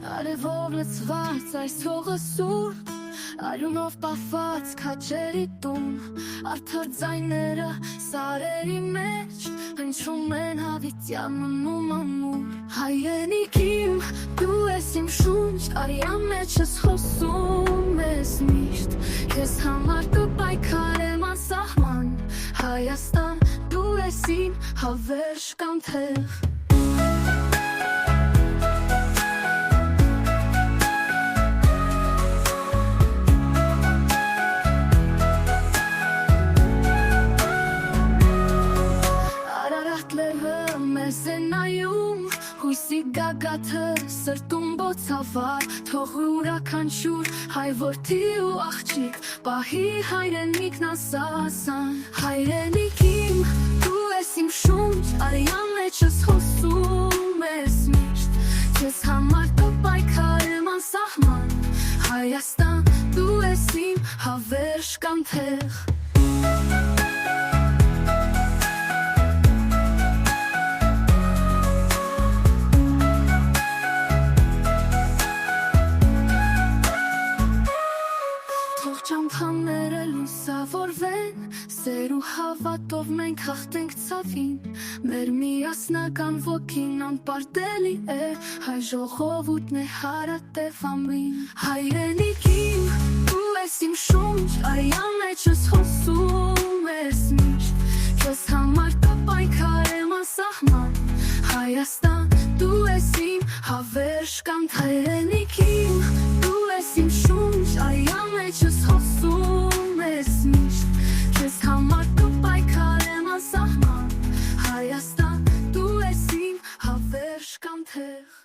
Արևով լցված այս հողը սուրբ, արյունով պահված քաջերի տուն, արդար ձայները սարերի մեջ հնչում են հավիտյան մնում ամուր։ Հայրենիք իմ, դու ես իմ շունչ, արյան մեջս խոսում ես միշտ, քեզ համար կպայքարեմ անսահման, Հայաստան, դու ես իմ հավերժ կանթեղ։ Մեզ է նայում, հույսի գագաթը սրտում բոցավար, թող ուրաքանչյուր հայ որդի ու աղջիկ պահի հայրենիքն ասասան։ Հայրենիք իմ, դու ես իմ շունչ, արյան մեջս խոսում ես միշտ, քեզ համար կպայքարեմ անսահման, Հայաստան, դու ես իմ հավերժ կանթեղ։ Ճամփաները լուսավորվեն, սեր ու հավատով մենք հաղթենք ցավին, մեր միասնական ոգին անպարտելի է, հայ ժողովուրդն է հարատև ամրին։ Հայրենիք իմ, դու ես իմ շունչ, արյան մեջս խոսում ես միշտ, քեզ համար կպայքարեմ անսահման, Հայաստան, դու ես իմ հավերժ կանթեղ։ Հայրենիք իմ, դու ես իմ շունչ, արյան մեջս խոսում ես միշտ, քեզ համար կպայքարեմ անսահման, Հայաստան, դու ես իմ հավերժ կանթեղ։